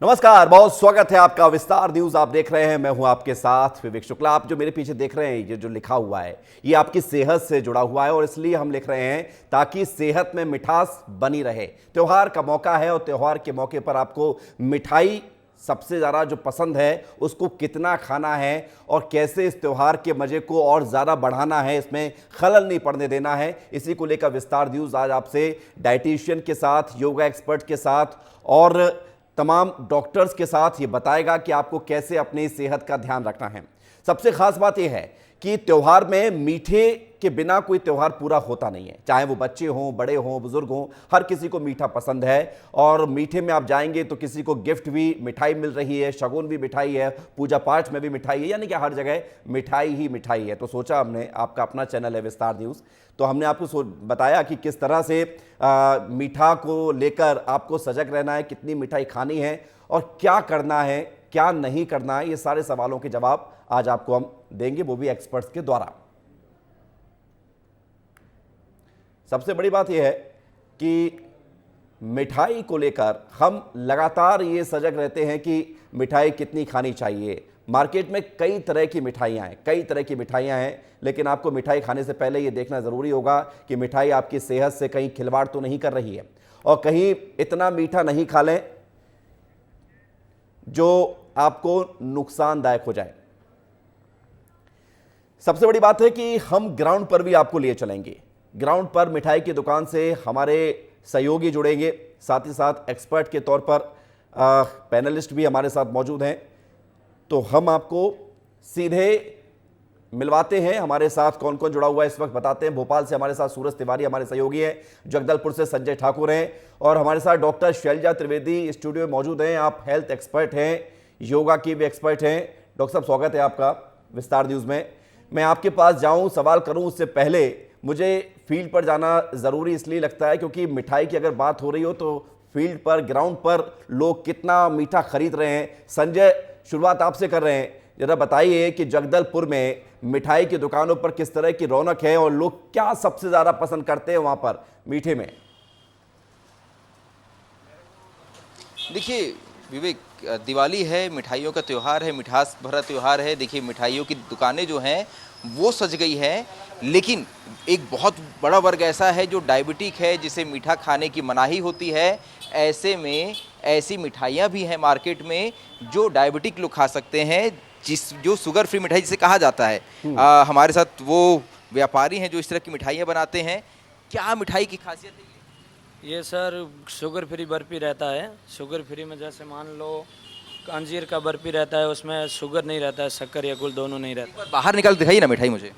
नमस्कार, बहुत स्वागत है आपका विस्तार न्यूज। आप देख रहे हैं, मैं हूं आपके साथ विवेक शुक्ला। आप जो मेरे पीछे देख रहे हैं, ये जो लिखा हुआ है, ये आपकी सेहत से जुड़ा हुआ है और इसलिए हम लिख रहे हैं ताकि सेहत में मिठास बनी रहे। त्योहार का मौका है और त्योहार के मौके पर आपको मिठाई सबसे ज़्यादा जो पसंद है उसको कितना खाना है और कैसे इस त्यौहार के मज़े को और ज़्यादा बढ़ाना है, इसमें खलल नहीं पड़ने देना है। इसी को लेकर विस्तार न्यूज़ आज आपसे डाइटिशियन के साथ, योगा एक्सपर्ट के साथ और तमाम डॉक्टर्स के साथ ये बताएगा कि आपको कैसे अपनी सेहत का ध्यान रखना है। सबसे खास बात यह है कि त्यौहार में मीठे के बिना कोई त्यौहार पूरा होता नहीं है। चाहे वो बच्चे हों, बड़े हों, बुजुर्ग हों, हर किसी को मीठा पसंद है। और मीठे में आप जाएंगे तो किसी को गिफ्ट भी मिठाई मिल रही है, शगुन भी मिठाई है, पूजा पाठ में भी मिठाई है, यानी कि हर जगह मिठाई ही मिठाई है। तो सोचा हमने, आपका अपना चैनल है विस्तार न्यूज़, तो हमने आपको बताया कि किस तरह से मीठा को लेकर आपको सजग रहना है, कितनी मिठाई खानी है और क्या करना है, क्या नहीं करना है। ये सारे सवालों के जवाब आज आपको हम देंगे, वो भी एक्सपर्ट्स के द्वारा। सबसे बड़ी बात यह है कि मिठाई को लेकर हम लगातार ये सजग रहते हैं कि मिठाई कितनी खानी चाहिए। मार्केट में कई तरह की मिठाइयाँ हैं, कई तरह की मिठाइयाँ हैं, लेकिन आपको मिठाई खाने से पहले ये देखना ज़रूरी होगा कि मिठाई आपकी सेहत से कहीं खिलवाड़ तो नहीं कर रही है और कहीं इतना मीठा नहीं खा लें जो आपको नुकसानदायक हो जाए। सबसे बड़ी बात है कि हम ग्राउंड पर भी आपको लिए चलेंगे। ग्राउंड पर मिठाई की दुकान से हमारे सहयोगी जुड़ेंगे, साथ ही साथ एक्सपर्ट के तौर पर पैनलिस्ट भी हमारे साथ मौजूद हैं। तो हम आपको सीधे मिलवाते हैं, हमारे साथ कौन कौन जुड़ा हुआ है इस वक्त बताते हैं। भोपाल से हमारे साथ सूरज तिवारी हमारे सहयोगी हैं, जगदलपुर से संजय ठाकुर हैं और हमारे साथ डॉक्टर शैलजा त्रिवेदी स्टूडियो में मौजूद हैं। आप हेल्थ एक्सपर्ट हैं, योगा की भी एक्सपर्ट हैं। डॉक्टर साहब, स्वागत है आपका विस्तार न्यूज़ में। मैं आपके पास जाऊं, सवाल करूं, उससे पहले मुझे फील्ड पर जाना ज़रूरी इसलिए लगता है क्योंकि मिठाई की अगर बात हो रही हो तो फील्ड पर, ग्राउंड पर लोग कितना मीठा खरीद रहे हैं। संजय, शुरुआत आपसे कर रहे हैं, जरा बताइए कि जगदलपुर में मिठाई की दुकानों पर किस तरह की रौनक है और लोग क्या सबसे ज़्यादा पसंद करते हैं वहाँ पर मीठे में। देखिए विवेक, दिवाली है, मिठाइयों का त्यौहार है, मिठास भरा त्यौहार है। देखिए मिठाइयों की दुकानें जो हैं वो सज गई हैं, लेकिन एक बहुत बड़ा वर्ग ऐसा है जो डायबिटिक है, जिसे मीठा खाने की मनाही होती है। ऐसे में ऐसी मिठाइयाँ भी हैं मार्केट में जो डायबिटिक लोग खा सकते हैं, जो शुगर फ्री मिठाई जिसे कहा जाता है। हमारे साथ वो व्यापारी हैं जो इस तरह की मिठाइयाँ बनाते हैं। क्या मिठाई की खासियत है ये सर? शुगर फ्री बर्फ़ी रहता है। शुगर फ्री में जैसे मान लो अंजीर का बर्फ़ी रहता है, उसमें शुगर नहीं रहता है, शक्कर या गुड़ दोनों नहीं रहता। बाहर निकाल दिखाइए ना मिठाई मुझे।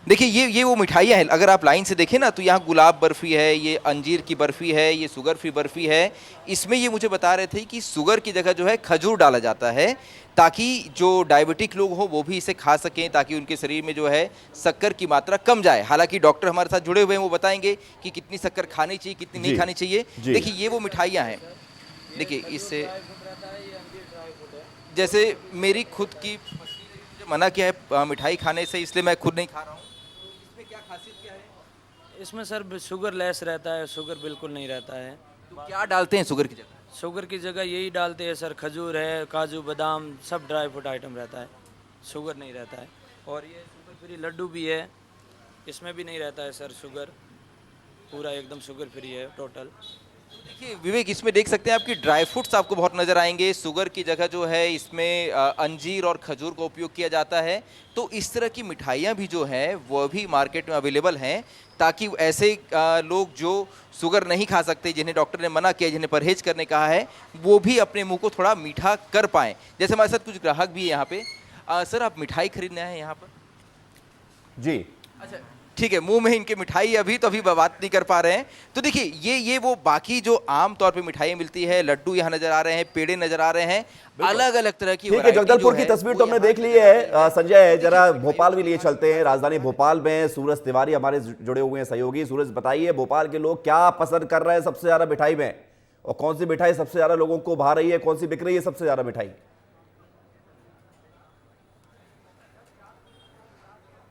देखिए ये वो मिठाइयाँ हैं, अगर आप लाइन से देखें ना तो यहाँ गुलाब बर्फ़ी है, ये अंजीर की बर्फ़ी है, ये शुगर फ्री बर्फ़ी है। इसमें ये मुझे बता रहे थे कि शुगर की जगह जो है खजूर डाला जाता है ताकि जो डायबिटिक लोग हो वो भी इसे खा सकें, ताकि उनके शरीर में जो है शक्कर की मात्रा कम जाए। हालांकि डॉक्टर हमारे साथ जुड़े हुए हैं, वो बताएंगे कि कितनी शक्कर खानी चाहिए, कितनी नहीं खानी चाहिए। देखिए ये वो मिठाइयाँ हैं। देखिए इससे जैसे मेरी खुद की मना किया है मिठाई खाने से, इसलिए मैं खुद नहीं खा रहा हूँ। इसमें क्या खासियत क्या है? इसमें सर शुगर लेस रहता है, शुगर बिल्कुल नहीं रहता है। तो क्या डालते हैं शुगर की जगह? शुगर की जगह यही डालते हैं सर, खजूर है, काजू बादाम, सब ड्राई फ्रूट आइटम रहता है, शुगर नहीं रहता है। और ये शुगर फ्री लड्डू भी है, इसमें भी नहीं रहता है सर शुगर, पूरा एकदम शुगर फ्री है टोटल। देखिए विवेक, इसमें देख सकते हैं आपकी ड्राई फ्रूट्स आपको बहुत नज़र आएंगे। शुगर की जगह जो है इसमें अंजीर और खजूर का उपयोग किया जाता है। तो इस तरह की मिठाइयाँ भी जो हैं वो भी मार्केट में अवेलेबल हैं, ताकि ऐसे लोग जो शुगर नहीं खा सकते, जिन्हें डॉक्टर ने मना किया, जिन्हें परहेज करने कहा है, वो भी अपने मुंह को थोड़ा मीठा कर पाएँ। जैसे हमारे साथ कुछ ग्राहक भी है यहाँ पे। सर, आप मिठाई खरीदने आए हैं यहाँ पर? जी, अच्छा ठीक है, मुंह में इनके मिठाई अभी बात नहीं कर पा रहे हैं। तो देखिए ये वो बाकी जो आम तौर पे मिठाइयाँ मिलती है, लड्डू यहाँ नजर आ रहे हैं, पेड़े नजर आ रहे हैं, अलग अलग तरह की। ठीक है, जगदलपुर की तस्वीर तो हमने देख ली है। संजय, जरा भोपाल भी लिए चलते हैं। राजधानी भोपाल में सूरज तिवारी हमारे जुड़े हुए हैं सहयोगी। सूरज, बताइए भोपाल के लोग क्या पसंद कर रहे हैं सबसे ज्यादा मिठाई में, और कौन सी मिठाई सबसे ज्यादा लोगों को भा रही है, कौन सी बिक रही है सबसे ज्यादा मिठाई?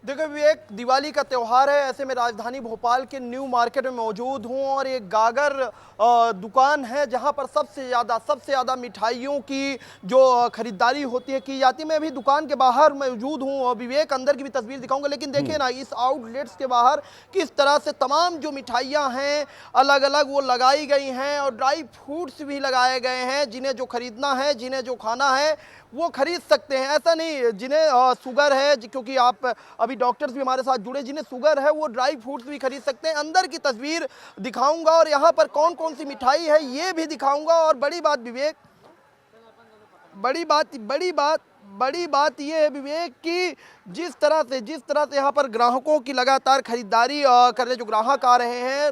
देखो विवेक, दिवाली का त्यौहार है, ऐसे में राजधानी भोपाल के न्यू मार्केट में मौजूद हूँ और एक गागर दुकान है जहाँ पर सबसे ज़्यादा मिठाइयों की जो खरीदारी होती है की जाती है। मैं अभी दुकान के बाहर मौजूद हूँ और विवेक अंदर की भी तस्वीर दिखाऊंगा, लेकिन देखिए ना इस आउटलेट्स के बाहर किस तरह से तमाम जो मिठाइयाँ हैं अलग अलग वो लगाई गई हैं और ड्राई फ्रूट्स भी लगाए गए हैं। जिन्हें जो खरीदना है, जिन्हें जो खाना है वो खरीद सकते हैं। ऐसा नहीं जिन्हें शुगर है, क्योंकि आप अभी डॉक्टर्स भी हमारे साथ जुड़े, जिन्हें शुगर है वो ड्राई फ्रूट्स भी खरीद सकते हैं। अंदर की तस्वीर दिखाऊंगा और यहाँ पर कौन कौन सी मिठाई है ये भी दिखाऊंगा। और बड़ी बात विवेक, बड़ी बात ये है विवेक कि जिस तरह से यहाँ पर ग्राहकों की लगातार खरीदारी कर रहे जो ग्राहक आ रहे हैं,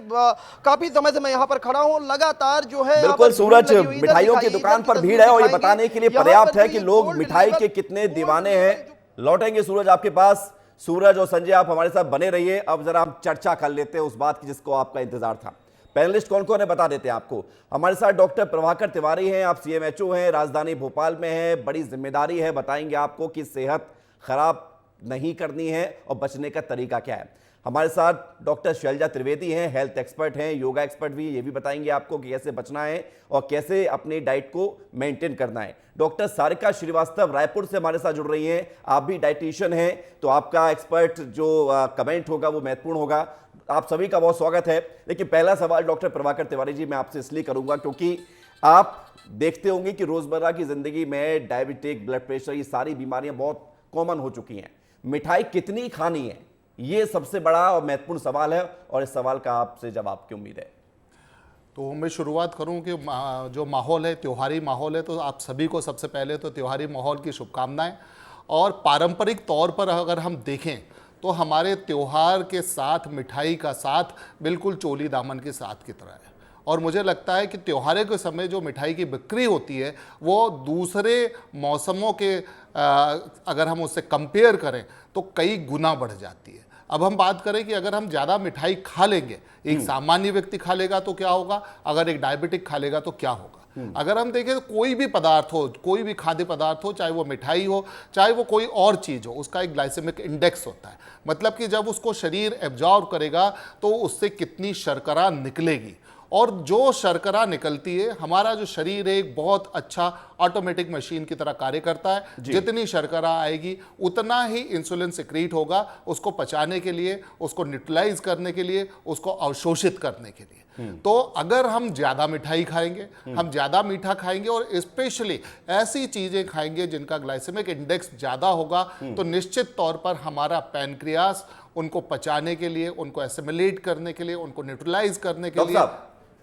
काफी समय से मैं यहाँ पर खड़ा हूँ, लगातार जो है बिल्कुल सूरज, मिठाइयों की दुकान पर भीड़ है और ये बताने के लिए पर्याप्त है कि लोग मिठाई के कितने दीवाने हैं। लौटेंगे सूरज आपके पास। सूरज और संजय आप हमारे साथ बने रहिए। अब जरा हम चर्चा कर लेते हैं उस बात की जिसको आपका इंतजार था। पैनलिस्ट कौन कौन है बता देते हैं आपको। हमारे साथ डॉक्टर प्रभाकर तिवारी हैं, आप सीएमएचओ हैं, राजधानी भोपाल में हैं, बड़ी जिम्मेदारी है, बताएंगे आपको कि सेहत खराब नहीं करनी है और बचने का तरीका क्या है। हमारे साथ डॉक्टर शैलजा त्रिवेदी हैं, हेल्थ एक्सपर्ट हैं, योगा एक्सपर्ट भी, ये भी बताएंगे आपको कि कैसे बचना है और कैसे अपनी डाइट को मेंटेन करना है। डॉक्टर सारिका श्रीवास्तव रायपुर से हमारे साथ जुड़ रही हैं, आप भी डाइटिशियन हैं, तो आपका एक्सपर्ट जो कमेंट होगा वो महत्वपूर्ण होगा। आप सभी का बहुत स्वागत है। लेकिन पहला सवाल डॉक्टर प्रभाकर तिवारी जी मैं आपसे इसलिए करूंगा क्योंकि आप देखते होंगे कि रोजमर्रा की जिंदगी में डायबिटिक, ब्लड प्रेशर, ये सारी बीमारियां बहुत कॉमन हो चुकी हैं। मिठाई कितनी खानी है, ये सबसे बड़ा और महत्वपूर्ण सवाल है और इस सवाल का आपसे जवाब की उम्मीद है। तो मैं शुरुआत करूं कि जो माहौल है, त्योहारी माहौल है, तो आप सभी को सबसे पहले तो त्योहारी माहौल की शुभकामनाएं। और पारंपरिक तौर पर अगर हम देखें तो हमारे त्यौहार के साथ मिठाई का साथ बिल्कुल चोली दामन के साथ की तरह है। और मुझे लगता है कि त्योहारों के समय जो मिठाई की बिक्री होती है वो दूसरे मौसमों के अगर हम उससे कंपेयर करें तो कई गुना बढ़ जाती है। अब हम बात करें कि अगर हम ज़्यादा मिठाई खा लेंगे, एक सामान्य व्यक्ति खा लेगा तो क्या होगा, अगर एक डायबिटिक खा लेगा तो क्या होगा। अगर हम देखें तो कोई भी पदार्थ हो, कोई भी खाद्य पदार्थ हो, चाहे वो मिठाई हो, चाहे वो कोई और चीज़ हो, उसका एक ग्लाइसेमिक इंडेक्स होता है। मतलब कि जब उसको शरीर एब्जॉर्ब करेगा तो उससे कितनी शर्करा निकलेगी। और जो शर्करा निकलती है, हमारा जो शरीर है एक बहुत अच्छा ऑटोमेटिक मशीन की तरह कार्य करता है। जितनी शर्करा आएगी उतना ही इंसुलिन सिक्रीट होगा उसको पचाने के लिए, उसको न्यूट्रलाइज करने के लिए, उसको अवशोषित करने के लिए। तो अगर हम ज़्यादा मिठाई खाएंगे, हम ज़्यादा मीठा खाएंगे और स्पेशली ऐसी चीज़ें खाएंगे जिनका ग्लाइसेमिक इंडेक्स ज़्यादा होगा, तो निश्चित तौर पर हमारा पैनक्रियास उनको पचाने के लिए, उनको एसिमिलेट करने के लिए, उनको न्यूट्रलाइज करने के लिए।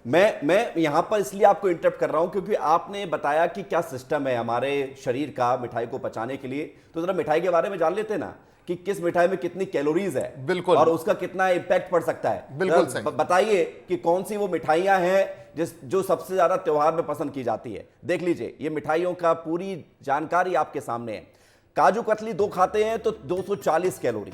मैं यहां पर इसलिए आपको इंटरप्ट कर रहा हूं क्योंकि आपने बताया कि क्या सिस्टम है हमारे शरीर का मिठाई को पचाने के लिए। तो जरा मिठाई के बारे में जान लेते हैं ना कि किस मिठाई में कितनी कैलोरीज है, बिल्कुल, और उसका कितना इम्पैक्ट पड़ सकता है। बिल्कुल सही। बताइए कि कौन सी वो मिठाइयां हैं जो सबसे ज्यादा त्योहार में पसंद की जाती है। देख लीजिए, ये मिठाइयों का पूरी जानकारी आपके सामने है। काजू कतली 2 खाते हैं तो 240 कैलोरी।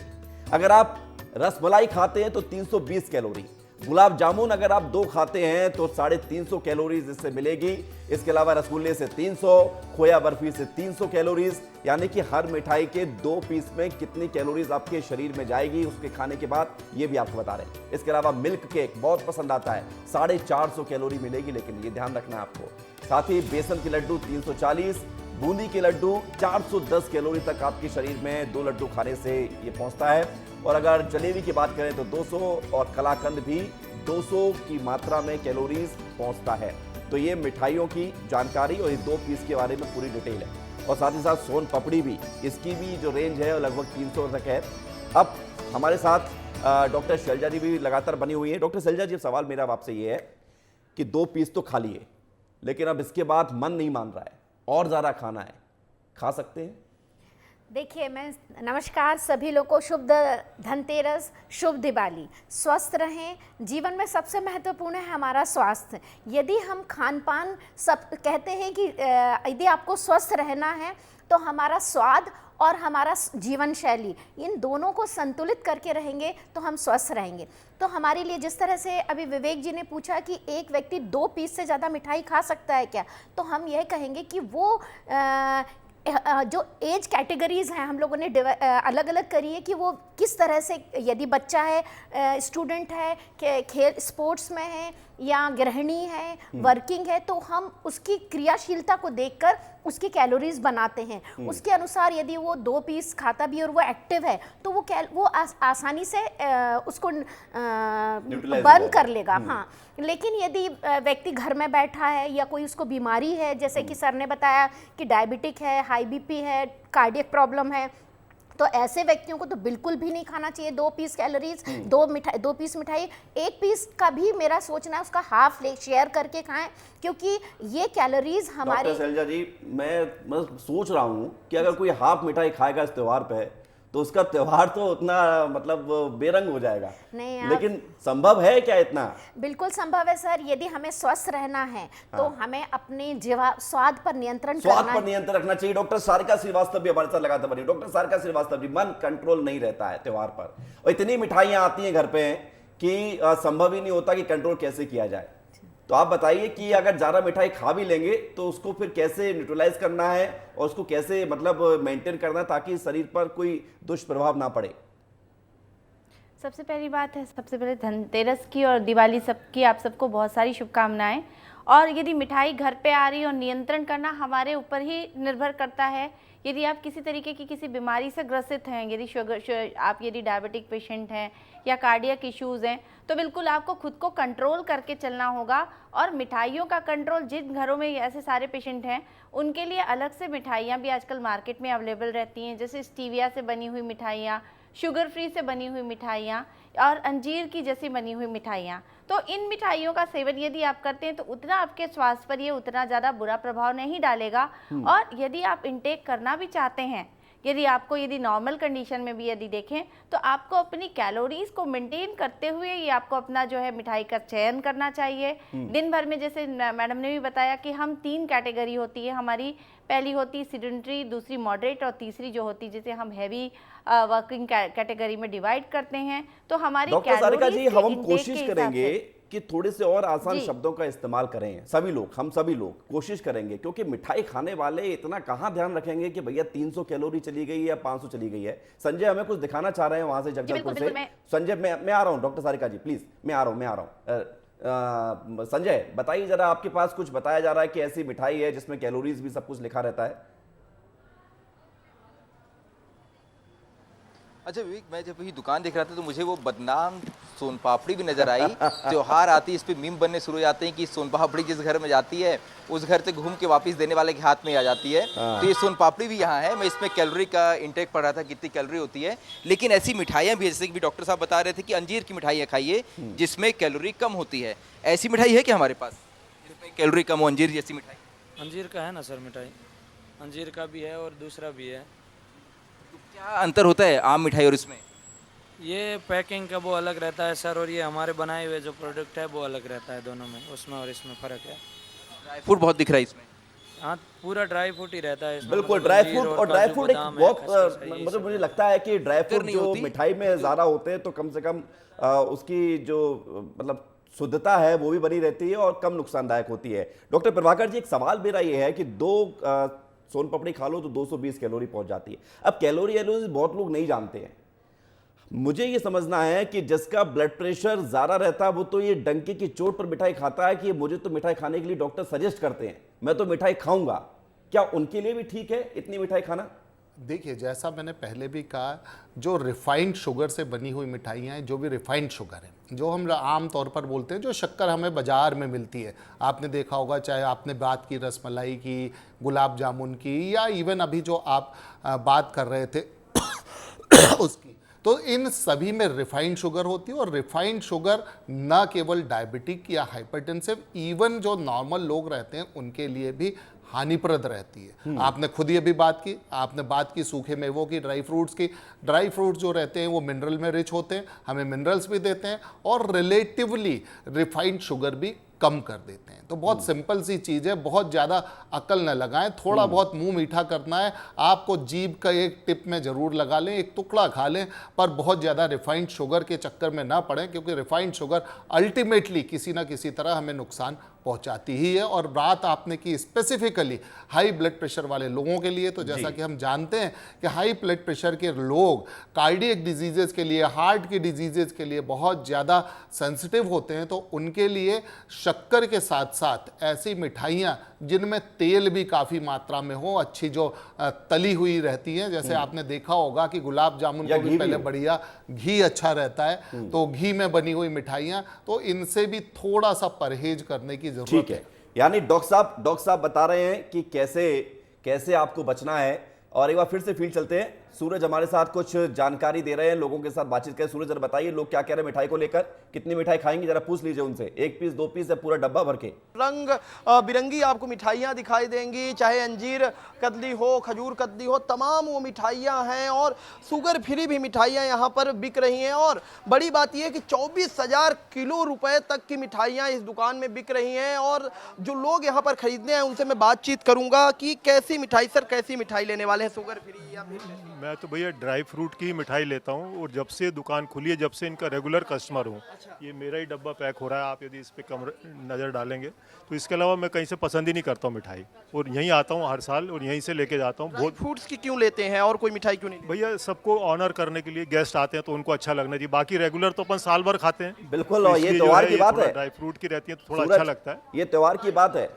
अगर आप रसमलाई खाते हैं तो 320 कैलोरी। गुलाब जामुन अगर आप 2 खाते हैं तो 350 कैलोरीज इससे मिलेगी। इसके अलावा रसगुल्ले से 300, खोया बर्फी से 300 कैलोरीज। यानी कि हर मिठाई के 2 पीस में कितनी कैलोरीज आपके शरीर में जाएगी उसके खाने के बाद, ये भी आपको बता रहे हैं। इसके अलावा मिल्क केक बहुत पसंद आता है, 450 कैलोरी मिलेगी, लेकिन ये ध्यान रखना है आपको। साथ ही बेसन के लड्डू 340, बूंदी के लड्डू 410 कैलोरी तक आपके शरीर में 2 लड्डू खाने से ये पहुंचता है। और अगर जलेबी की बात करें तो 200 और कलाकंद भी 200 की मात्रा में कैलोरीज पहुंचता है। तो ये मिठाइयों की जानकारी और ये 2 पीस के बारे में पूरी डिटेल है। और साथ ही साथ सोन पपड़ी भी, इसकी भी जो रेंज है वो लगभग 300 तक है। अब हमारे साथ डॉक्टर शैलजा जी भी लगातार बनी हुई है। डॉक्टर शैलजा जी, सवाल मेरा आपसे ये है कि 2 पीस तो खा लिए, लेकिन अब इसके बाद मन नहीं मान रहा है, और ज़्यादा खाना है, खा सकते हैं? देखिए, मैं नमस्कार सभी लोग को, शुभ धनतेरस, शुभ दिवाली। स्वस्थ रहें। जीवन में सबसे महत्वपूर्ण है हमारा स्वास्थ्य। यदि हम खान पान सब कहते हैं कि यदि आपको स्वस्थ रहना है तो हमारा स्वाद और हमारा जीवन शैली, इन दोनों को संतुलित करके रहेंगे तो हम स्वस्थ रहेंगे। तो हमारे लिए जिस तरह से अभी विवेक जी ने पूछा कि एक व्यक्ति 2 पीस से ज़्यादा मिठाई खा सकता है क्या, तो हम यह कहेंगे कि वो जो एज कैटेगरीज हैं हम लोगों ने अलग अलग करी है कि वो किस तरह से, यदि बच्चा है, स्टूडेंट है, खेल स्पोर्ट्स में है या गृहिणी है, वर्किंग है, तो हम उसकी क्रियाशीलता को देखकर उसकी कैलोरीज बनाते हैं। उसके अनुसार यदि वो 2 पीस खाता भी और वो एक्टिव है तो वो आसानी से उसको बर्न कर लेगा। हाँ, लेकिन यदि व्यक्ति घर में बैठा है या कोई उसको बीमारी है, जैसे कि सर ने बताया कि डायबिटिक है, हाई बीपी है, कार्डियक प्रॉब्लम है, तो ऐसे व्यक्तियों को तो बिल्कुल भी नहीं खाना चाहिए 2 पीस कैलोरीज, 2 पीस मिठाई। 1 पीस का भी मेरा सोचना है उसका हाफ शेयर करके खाएं, क्योंकि ये कैलोरीज हमारे। डॉक्टर शैलजा जी, मैं सोच रहा हूँ कि अगर कोई हाफ मिठाई खाएगा इस त्योहार पे तो उसका त्योहार तो उतना मतलब बेरंग हो जाएगा। नहीं, लेकिन संभव है क्या इतना? बिल्कुल संभव है सर। यदि हमें स्वस्थ रहना है तो हमें अपने स्वाद पर नियंत्रण रखना चाहिए। डॉक्टर सारिका श्रीवास्तव भी हमारे साथ लगातार बनी। डॉक्टर सारिका श्रीवास्तव जी, मन कंट्रोल नहीं रहता है त्योहार पर, और इतनी मिठाइयां आती हैं घर पे कि संभव ही नहीं होता कि कंट्रोल कैसे किया जाए। तो आप बताइए कि अगर ज़्यादा मिठाई खा भी लेंगे तो उसको फिर कैसे न्यूट्रलाइज करना है और उसको कैसे मतलब मेंटेन करना है ताकि शरीर पर कोई दुष्प्रभाव ना पड़े। सबसे पहली बात है, सबसे पहले धनतेरस की और दिवाली सबकी आप सबको बहुत सारी शुभकामनाएं। और यदि मिठाई घर पे आ रही है और नियंत्रण करना हमारे ऊपर ही निर्भर करता है। यदि आप किसी तरीके की किसी बीमारी से ग्रसित हैं, यदि आप यदि डायबिटिक पेशेंट हैं या कार्डियक इश्यूज़ हैं, तो बिल्कुल आपको खुद को कंट्रोल करके चलना होगा। और मिठाइयों का कंट्रोल, जिन घरों में ऐसे सारे पेशेंट हैं उनके लिए अलग से मिठाइयाँ भी आजकल मार्केट में अवेलेबल रहती हैं, जैसे स्टीविया से बनी हुई मिठाइयाँ, शुगर फ्री से बनी हुई मिठाइयाँ और अंजीर की जैसी बनी हुई मिठाइयाँ। तो इन मिठाइयों का सेवन यदि आप करते हैं तो उतना आपके स्वास्थ्य पर ये उतना ज़्यादा बुरा प्रभाव नहीं डालेगा। और यदि आप इंटेक करना भी चाहते हैं, यदि नॉर्मल कंडीशन में भी यदि देखें तो आपको अपनी कैलोरीज को मेंटेन करते हुए ये आपको अपना जो है मिठाई का चयन करना चाहिए। दिन भर में, जैसे मैडम ने भी बताया कि हम 3 कैटेगरी होती है हमारी। पहली होती है सिडेंटरी, दूसरी मॉडरेट और तीसरी जो होती है जिसे हम हैवी वर्किंग कैटेगरी में डिवाइड करते हैं। तो हमारी डॉक्टर सारिका जी, हम कोशिश करेंगे कि थोड़े से और आसान शब्दों का इस्तेमाल करें। हम सभी लोग कोशिश करेंगे, क्योंकि मिठाई खाने वाले इतना कहाँ ध्यान रखेंगे कि भैया 300 कैलोरी चली गई है या 500 चली गई है। संजय हमें कुछ दिखाना चाह रहे हैं वहां से जगदलपुर से। संजय, मैं आ रहा हूँ। डॉक्टर सारिका जी प्लीज, मैं आ रहा हूँ। संजय बताइए जरा, आपके पास कुछ बताया जा रहा है कि ऐसी मिठाई है जिसमें कैलोरीज भी सब कुछ लिखा रहता है। अच्छा विवेक, मैं जब ये दुकान देख रहा था तो मुझे वो बदनाम सोन पापड़ी भी नजर आई। त्योहार आती है, इस पे मीम बनने शुरू हो जाते हैं कि सोन पापड़ी जिस घर में जाती है उस घर से घूम के वापस देने वाले के हाथ में आ जाती है। तो ये सोन पापड़ी भी यहाँ है। मैं इसमें कैलोरी का इंटेक पढ़ रहा था, कितनी कैलोरी होती है। लेकिन ऐसी मिठाइयाँ भी, जैसे कि डॉक्टर साहब बता रहे थे कि अंजीर की मिठाइयाँ खाइए जिसमें कैलोरी कम होती है। ऐसी मिठाई है क्या हमारे पास जिसमें कैलोरी कम हो, अंजीर जैसी मिठाई? अंजीर का है ना सर मिठाई, अंजीर का भी है और दूसरा भी है। क्या अंतर होता है आम मिठाई और इसमें? ये पैकिंग का वो अलग रहता है सर, और ये हमारे बनाए हुए जो प्रोडक्ट है वो अलग रहता है। दोनों में, उसमें और इसमें फ़र्क है। ड्राई फ्रूट बहुत दिख रहा है इसमें। हाँ, पूरा ड्राई फ्रूट ही रहता है इसमें। बिल्कुल ड्राई फ्रूट, और ड्राई फ्रूट एक बहुत मतलब मुझे लगता है कि ड्राई फ्रूट जो मिठाई में ज़्यादा होते हैं तो कम से कम उसकी जो मतलब शुद्धता है वो भी बनी रहती है और कम नुकसानदायक होती है। डॉक्टर प्रभाकर जी, एक सवाल मेरा ये है कि 2 सोन पापड़ी खा लो तो 220 कैलोरी पहुंच जाती है। अब कैलोरी बहुत लोग नहीं जानते हैं। मुझे ये समझना है कि जिसका ब्लड प्रेशर ज़्यादा रहता है वो तो ये डंके की चोट पर मिठाई खाता है कि मुझे तो मिठाई खाने के लिए डॉक्टर सजेस्ट करते हैं, मैं तो मिठाई खाऊंगा। क्या उनके लिए भी ठीक है इतनी मिठाई खाना? देखिए, जैसा मैंने पहले भी कहा, जो रिफाइंड शुगर से बनी हुई मिठाइयाँ हैं, जो भी रिफाइंड शुगर है, जो हम आम तौर पर बोलते हैं, जो शक्कर हमें बाज़ार में मिलती है, आपने देखा होगा, चाहे आपने बात की रसमलाई की, गुलाब जामुन की, या इवन अभी जो आप बात कर रहे थे उसकी, तो इन सभी में रिफाइंड शुगर होती है। और रिफाइंड शुगर न केवल डायबिटिक या हाइपरटेंसिव, इवन जो नॉर्मल लोग रहते हैं उनके लिए भी हानिप्रद रहती है। आपने खुद ये भी बात की, आपने बात की सूखे मेवों की, ड्राई फ्रूट्स की। ड्राई फ्रूट्स जो रहते हैं वो मिनरल में रिच होते हैं, हमें मिनरल्स भी देते हैं और रिलेटिवली रिफाइंड शुगर भी कम कर देते हैं। तो बहुत सिंपल सी चीज़ है, बहुत ज़्यादा अकल न लगाएं, थोड़ा बहुत मुंह मीठा करना है आपको। जीभ का एक टिप में ज़रूर लगा लें, एक टुकड़ा खा लें, पर बहुत ज़्यादा रिफाइंड शुगर के चक्कर में ना पड़ें, क्योंकि रिफाइंड शुगर अल्टीमेटली किसी ना किसी तरह हमें नुकसान पहुंचाती ही है। और बात आपने की स्पेसिफिकली हाई ब्लड प्रेशर वाले लोगों के लिए, तो जैसा कि हम जानते हैं कि हाई ब्लड प्रेशर के लोग कार्डियक डिजीजेस के लिए, हार्ट की डिजीजेस के लिए बहुत ज़्यादा सेंसिटिव होते हैं। तो उनके लिए शक्कर के साथ साथ ऐसी मिठाइयाँ जिनमें तेल भी काफ़ी मात्रा में हो, अच्छी जो तली हुई रहती हैं, जैसे आपने देखा होगा कि गुलाब जामुन को भी पहले बढ़िया घी अच्छा रहता है, तो घी में बनी हुई मिठाइयाँ, तो इनसे भी थोड़ा सा परहेज करने की जरूरत ठीक है। यानी डॉक्टर साहब बता रहे हैं कि कैसे कैसे आपको बचना है। और एक बार फिर से फील्ड चलते हैं, सूरज हमारे साथ कुछ जानकारी दे रहे हैं, लोगों के साथ बातचीत करें। सूरज जरा बताइए लोग क्या कह रहे हैं मिठाई को लेकर, कितनी मिठाई खाएंगे, जरा पूछ लीजिए उनसे, 1 पीस 2 पीस या पूरा डब्बा भर के। रंग बिरंगी आपको मिठाइयाँ दिखाई देंगी, चाहे अंजीर कतली हो, खजूर कतली हो, तमाम वो मिठाइयाँ हैं। और शुगर फ्री भी मिठाइयाँ यहाँ पर बिक रही हैं। और बड़ी बात यह है कि 24,000 किलो रुपए तक की मिठाइयाँ इस दुकान में बिक रही हैं। और जो लोग यहाँ पर खरीदने हैं उनसे मैं बातचीत करूँगा कि कैसी मिठाई, सर कैसी मिठाई लेने वाले हैं, शुगर फ्री या फिर? मैं तो भैया ड्राई फ्रूट की मिठाई लेता हूँ, और जब से दुकान खुली है, जब से इनका रेगुलर कस्टमर हूँ। ये मेरा ही डब्बा पैक हो रहा है, आप यदि इस पर नज़र डालेंगे तो। इसके अलावा मैं कहीं से पसंद ही नहीं करता हूँ मिठाई, और यहीं आता हूँ हर साल और यहीं से लेके जाता हूँ। बहुत फ्रूट्स की क्यों लेते हैं और कोई मिठाई क्यों नहीं? भैया सबको ऑनर करने के लिए, गेस्ट आते हैं तो उनको अच्छा लगना चाहिए। बाकी रेगुलर तो अपन साल भर खाते हैं। बिल्कुल, और ये त्योहार की बात है, ड्राई फ्रूट की रहती है तो थोड़ा अच्छा लगता है। ये त्योहार की बात है।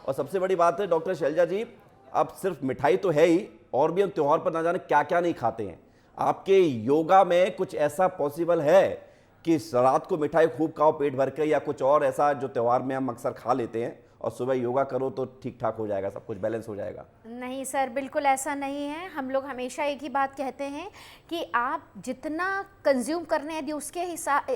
और सबसे बड़ी बात है डॉक्टर शैलजा जी, अब सिर्फ मिठाई तो है ही, और भी हम त्योहार पर ना जाने क्या क्या नहीं खाते हैं। आपके योगा में कुछ ऐसा पॉसिबल है कि रात को मिठाई खूब खाओ पेट भर के, या कुछ और ऐसा जो त्योहार में हम अक्सर खा लेते हैं और सुबह योगा करो तो ठीक ठाक हो जाएगा, सब कुछ बैलेंस हो जाएगा? नहीं सर, बिल्कुल ऐसा नहीं है। हम लोग हमेशा एक ही बात कहते हैं कि आप जितना कंज्यूम करने, यदि उसके हिसाब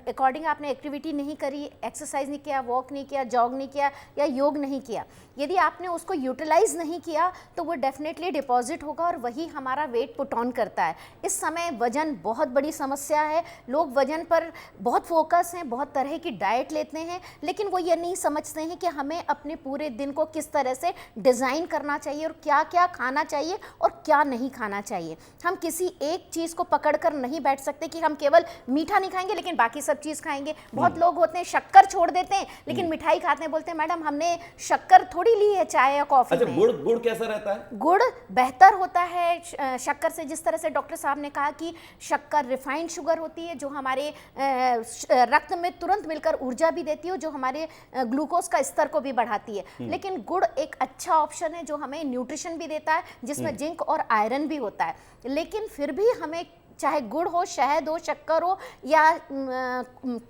अकॉर्डिंग आपने एक्टिविटी नहीं करी, एक्सरसाइज नहीं किया, वॉक नहीं किया, जॉग नहीं किया या योग नहीं किया, यदि आपने उसको यूटिलाइज नहीं किया तो वो डेफिनेटली डिपॉजिट होगा और वही हमारा वेट पुट ऑन करता है। इस समय वजन बहुत बड़ी समस्या है, लोग वजन पर बहुत फोकस हैं, बहुत तरह की डाइट लेते हैं, लेकिन वो ये नहीं समझते हैं कि हमें अपने पूरे दिन को किस तरह से डिज़ाइन करना चाहिए और क्या क्या खाना चाहिए और क्या नहीं खाना चाहिए। हम किसी एक चीज़ को पकड़कर नहीं बैठ सकते कि हम केवल मीठा नहीं खाएंगे लेकिन बाकी सब चीज़ खाएंगे। बहुत लोग होते हैं शक्कर छोड़ देते हैं लेकिन मिठाई खाते हैं, बोलते हैं मैडम हमने शक्कर थोड़ी ली है चाय या कॉफी में। गुड़ कैसा रहता है? गुड़ बेहतर होता है शक्कर से। जिस तरह से डॉक्टर साहब ने कहा कि शक्कर रिफाइंड शुगर होती है जो हमारे रक्त में तुरंत मिलकर ऊर्जा भी देती है, जो हमारे ग्लूकोज का स्तर को भी बढ़ाती है। लेकिन गुड़ एक अच्छा ऑप्शन है जो हमें न्यूट्रिशन भी देता है, जिसमें जिंक और आयरन भी होता है। लेकिन फिर भी हमें चाहे गुड़ हो, शहद हो, शक्कर हो या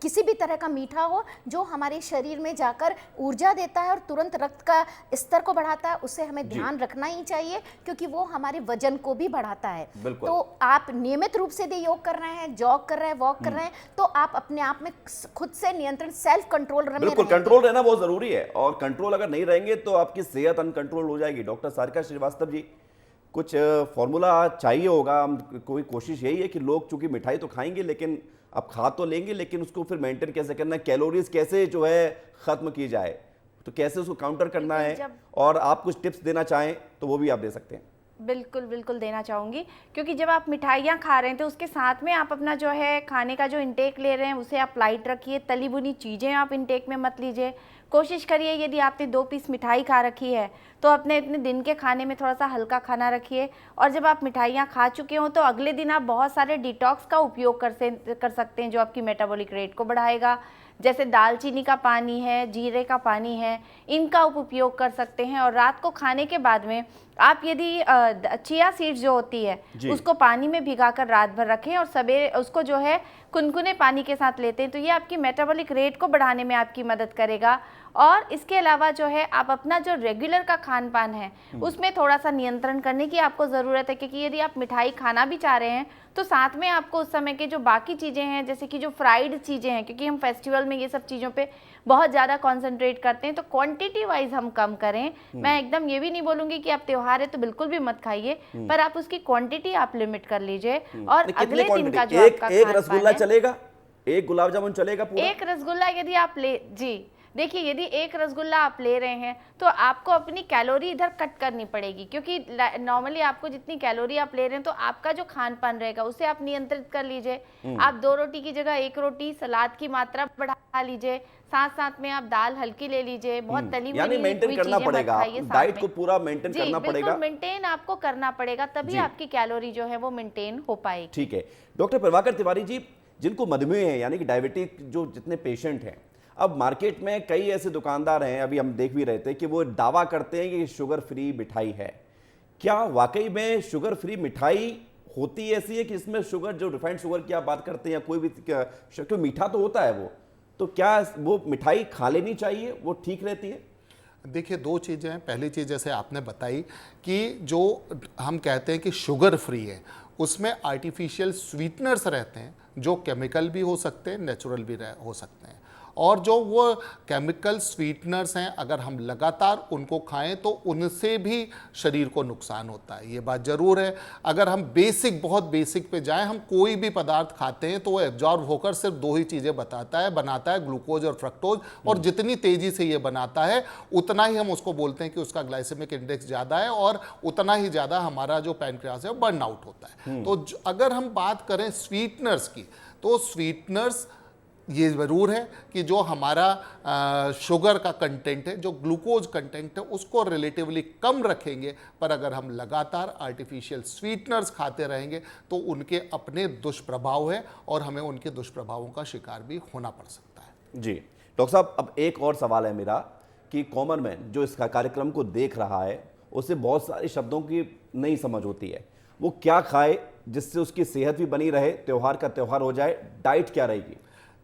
किसी भी तरह का मीठा हो जो हमारे शरीर में जाकर ऊर्जा देता है और तुरंत रक्त का स्तर को बढ़ाता है, उससे हमें ध्यान रखना ही चाहिए क्योंकि वो हमारे वजन को भी बढ़ाता है। तो आप नियमित रूप से यदि योग कर रहे हैं, जॉग कर रहे हैं, वॉक कर रहे हैं, तो आप अपने आप में खुद से नियंत्रण, सेल्फ कंट्रोल रहना, बिल्कुल कंट्रोल रहना बहुत जरूरी है। और कंट्रोल अगर नहीं रहेंगे तो आपकी सेहत अनकंट्रोल हो जाएगी। डॉक्टर सारिका श्रीवास्तव जी, कुछ फॉर्मूला चाहिए होगा। कोई कोशिश यही है कि लोग चूंकि मिठाई तो खाएंगे लेकिन अब खा तो लेंगे, लेकिन उसको फिर मेंटेन कैसे करना है, कैलोरीज कैसे जो है खत्म की जाए, तो कैसे उसको काउंटर करना है, और आप कुछ टिप्स देना चाहें तो वो भी आप दे सकते हैं। बिल्कुल बिल्कुल देना चाहूँगी, क्योंकि जब आप मिठाइयाँ खा रहे हैं तो उसके साथ में आप अपना जो है खाने का जो इंटेक ले रहे हैं उसे आप लाइट रखिए। तली भुनी चीज़ें आप इंटेक में मत लीजिए। कोशिश करिए यदि आपने 2 पीस मिठाई खा रखी है तो अपने दिन के खाने में थोड़ा सा हल्का खाना रखिए। और जब आप मिठाइयाँ खा चुके हो तो अगले दिन आप बहुत सारे डिटॉक्स का उपयोग कर सकते हैं जो आपकी मेटाबॉलिक रेट को बढ़ाएगा। जैसे दालचीनी का पानी है, जीरे का पानी है, इनका आप उपयोग कर सकते हैं। और रात को खाने के बाद में आप यदि चिया सीड्स जो होती है उसको पानी में भिगाकर रात भर रखें और सवेरे उसको जो है कुनकुने पानी के साथ लेते हैं तो ये आपकी मेटाबॉलिक रेट को बढ़ाने में आपकी मदद करेगा। और इसके अलावा जो है आप अपना जो रेगुलर का खान पान है उसमें थोड़ा सा नियंत्रण करने की आपको ज़रूरत है, क्योंकि यदि आप मिठाई खाना भी चाह रहे हैं तो साथ में आपको उस समय के जो बाकी चीज़ें हैं जैसे कि जो फ्राइड चीज़ें हैं, क्योंकि हम फेस्टिवल में ये सब चीज़ों पे बहुत ज़्यादा कॉन्सेंट्रेट करते हैं, तो क्वांटिटी वाइज हम कम करें। मैं एकदम ये भी नहीं बोलूँगी कि आप त्योहार है तो बिल्कुल भी मत खाइए, पर आप उसकी क्वांटिटी आप लिमिट कर लीजिए। और अगले दिन का जो आपका एक रसगुल्ला चलेगा, एक गुलाब जामुन चलेगा पूरा? एक रसगुल्ला यदि आप देखिए यदि एक रसगुल्ला आप ले रहे हैं तो आपको अपनी कैलोरी इधर कट करनी पड़ेगी, क्योंकि नॉर्मली आपको जितनी कैलोरी आप ले रहे हैं तो आपका जो खान पान रहेगा उसे आप नियंत्रित कर लीजिए। आप 2 रोटी की जगह 1 रोटी, सलाद की मात्रा बढ़ा खा लीजिए, साथ साथ में आप दाल हल्की ले लीजिए, बहुत तली हुई यानी मेंटेन हुई करना चीजें मत पड़ेगा, खाइए साथ डाइट में। को पूरा मेंटेन जी, करना बिल्कुल पड़ेगा। मेंटेन आपको करना पड़ेगा, तभी जी। आपकी कैलोरी जो है वो मेंटेन हो पाएगी। ठीक है डॉक्टर प्रभाकर तिवारी जी, जिनको मधुमेह है यानी कि डायबिटिक जो जितने पेशेंट हैं, अब मार्केट में कई ऐसे दुकानदार हैं, अभी हम देख भी रहे थे कि वो दावा करते हैं कि शुगर फ्री मिठाई है। क्या वाकई में शुगर फ्री मिठाई होती ऐसी है कि इसमें शुगर, जो रिफाइंड शुगर की आप बात करते हैं या कोई भी क्योंकि मीठा तो होता है वो, तो क्या वो मिठाई खा लेनी चाहिए, वो ठीक रहती है? देखिए, दो चीज़ें हैं। पहली चीज़ जैसे आपने बताई कि जो हम कहते हैं कि शुगर फ्री है, उसमें आर्टिफिशियल स्वीटनर्स रहते हैं जो केमिकल भी हो सकते हैं, नेचुरल भी हो सकते हैं। और जो वो केमिकल स्वीटनर्स हैं, अगर हम लगातार उनको खाएं तो उनसे भी शरीर को नुकसान होता है, ये बात ज़रूर है। अगर हम बहुत बेसिक पे जाएं, हम कोई भी पदार्थ खाते हैं तो वो एब्जॉर्ब होकर सिर्फ दो ही चीज़ें बनाता है, ग्लूकोज और फ्रक्टोज। और जितनी तेज़ी से ये बनाता है उतना ही हम उसको बोलते हैं कि उसका ग्लाइसेमिक इंडेक्स ज़्यादा है और उतना ही ज़्यादा हमारा जो पैनक्रियास है वो बर्न आउट होता है। तो अगर हम बात करें स्वीटनर्स की, तो स्वीटनर्स ये ज़रूर है कि जो हमारा शुगर का कंटेंट है, जो ग्लूकोज कंटेंट है, उसको रिलेटिवली कम रखेंगे। पर अगर हम लगातार आर्टिफिशियल स्वीटनर्स खाते रहेंगे तो उनके अपने दुष्प्रभाव है और हमें उनके दुष्प्रभावों का शिकार भी होना पड़ सकता है। जी डॉक्टर साहब, अब एक और सवाल है मेरा कि कॉमन मैन जो इस कार्यक्रम को देख रहा है, उसे बहुत सारे शब्दों की नहीं समझ होती है, वो क्या खाए जिससे उसकी सेहत भी बनी रहे, त्योहार का त्योहार हो जाए, डाइट क्या रहेगी?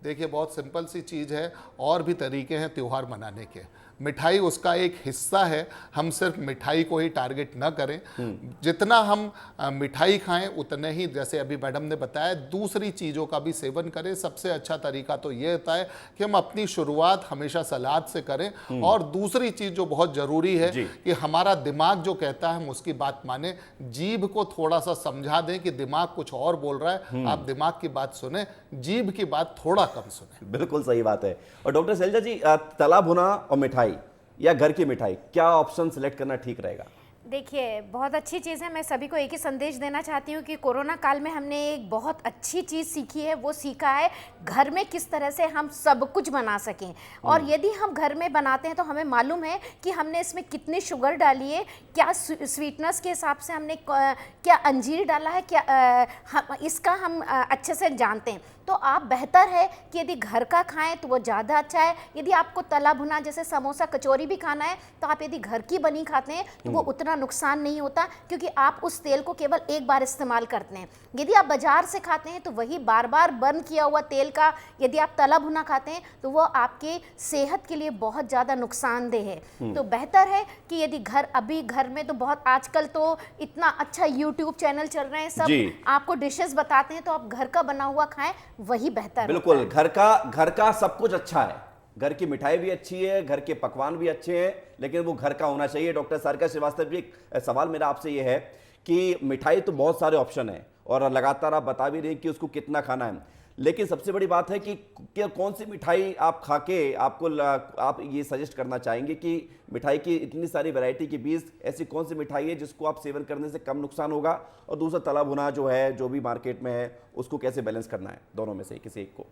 देखिए, बहुत सिंपल सी चीज़ है, और भी तरीके हैं त्योहार मनाने के। मिठाई उसका एक हिस्सा है, हम सिर्फ मिठाई को ही टारगेट ना करें। जितना हम मिठाई खाएं उतने ही, जैसे अभी मैडम ने बताया, दूसरी चीज़ों का भी सेवन करें। सबसे अच्छा तरीका तो ये होता है कि हम अपनी शुरुआत हमेशा सलाद से करें। और दूसरी चीज़ जो बहुत ज़रूरी है कि हमारा दिमाग जो कहता है हम उसकी बात माने, जीभ को थोड़ा सा समझा दें कि दिमाग कुछ और बोल रहा है, आप दिमाग की बात सुने, जीभ की बात थोड़ा कम सुने। बिल्कुल सही बात है। और डॉक्टर शैलजा जी, तला भुना और मिठाई या घर की मिठाई, क्या ऑप्शन सिलेक्ट करना ठीक रहेगा? देखिए, बहुत अच्छी चीज़ है। मैं सभी को एक ही संदेश देना चाहती हूँ कि कोरोना काल में हमने एक बहुत अच्छी चीज़ सीखी है। वो सीखा है घर में किस तरह से हम सब कुछ बना सकें। और यदि हम घर में बनाते हैं तो हमें मालूम है कि हमने इसमें कितनी शुगर डाली है, क्या स्वीटनेस के हिसाब से हमने क्या अंजीर डाला है, क्या इसका हम अच्छे से जानते हैं। तो आप बेहतर है कि यदि घर का खाएं तो वो ज़्यादा अच्छा है। यदि आपको तला भुना जैसे समोसा कचौरी भी खाना है तो आप यदि घर की बनी खाते हैं तो वो उतना नुकसान नहीं होता, क्योंकि आप उस तेल को केवल एक बार इस्तेमाल करते हैं। यदि आप बाजार से खाते हैं तो वही बार बार बर्न किया हुआ तेल का यदि आप तला भुना खाते हैं तो वो आपकी सेहत के लिए बहुत ज़्यादा नुकसानदेह है। तो बेहतर है कि यदि अभी घर में तो बहुत, आजकल तो इतना अच्छा यूट्यूब चैनल चल रहे हैं, सब आपको डिशेस बताते हैं, तो आप घर का बना हुआ खाएं, वही बेहतर है। बिल्कुल, घर का सब कुछ अच्छा है, घर की मिठाई भी अच्छी है, घर के पकवान भी अच्छे हैं, लेकिन वो घर का होना चाहिए। डॉक्टर सारिका श्रीवास्तव जी, एक सवाल मेरा आपसे ये है कि मिठाई तो बहुत सारे ऑप्शन है और लगातार आप बता भी रहे हैं कि उसको कितना खाना है, लेकिन सबसे बड़ी बात है कि कौन सी मिठाई आप खा के आप ये सजेस्ट करना चाहेंगे कि मिठाई की इतनी सारी वैरायटी के बीच ऐसी कौन सी मिठाई है जिसको आप सेवन करने से कम नुकसान होगा, और दूसरा तला भुना जो है, जो भी मार्केट में है, उसको कैसे बैलेंस करना है? दोनों में से किसी एक को।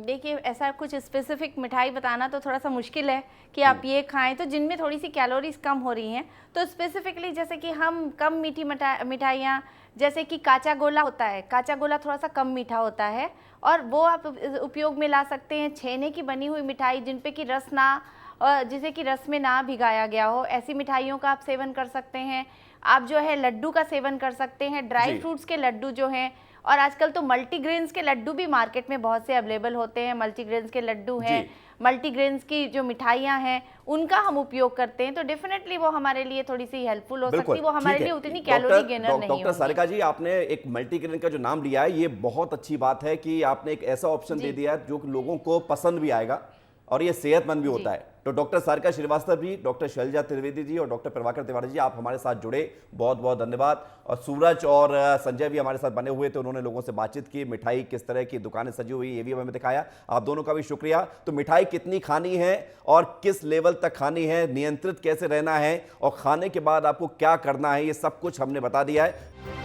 देखिए, ऐसा कुछ स्पेसिफिक मिठाई बताना तो थोड़ा सा मुश्किल है कि आप ये खाएं तो जिनमें थोड़ी सी कैलोरीज कम हो रही हैं। तो स्पेसिफिकली जैसे कि हम कम मीठी मिठाइयाँ, जैसे कि काचा गोला होता है, काचा गोला थोड़ा सा कम मीठा होता है और वो आप उपयोग में ला सकते हैं। छेने की बनी हुई मिठाई जिन पे कि रस ना, और जिसे कि रस में ना भिगाया गया हो, ऐसी मिठाइयों का आप सेवन कर सकते हैं। आप जो है लड्डू का सेवन कर सकते हैं, ड्राई फ्रूट्स के लड्डू जो हैं, और आजकल तो मल्टीग्रेन्स के लड्डू भी मार्केट में बहुत से अवेलेबल होते हैं। मल्टीग्रेन्स के लड्डू हैं, मल्टीग्रेन्स की जो मिठाइयाँ हैं, उनका हम उपयोग करते हैं तो डेफिनेटली वो हमारे लिए थोड़ी सी हेल्पफुल हो सकती है। वो हमारे लिए उतनी कैलोरी गेनर नहीं होगी। डॉक्टर सारिका जी, आपने एक मल्टीग्रेन का जो नाम लिया है, ये बहुत अच्छी बात है कि आपने एक ऐसा ऑप्शन दे दिया जो लोगों को पसंद भी आएगा और ये सेहतमंद भी होता है। तो डॉक्टर सारिका श्रीवास्तव जी, डॉक्टर शैलजा त्रिवेदी जी और डॉक्टर प्रभाकर तिवारी जी, आप हमारे साथ जुड़े, बहुत बहुत धन्यवाद। और सूरज और संजय भी हमारे साथ बने हुए थे, उन्होंने लोगों से बातचीत की, मिठाई किस तरह की दुकानें सजी हुई ये भी हमें दिखाया। आप दोनों का भी शुक्रिया। तो मिठाई कितनी खानी है और किस लेवल तक खानी है, नियंत्रित कैसे रहना है और खाने के बाद आपको क्या करना है, ये सब कुछ हमने बता दिया है।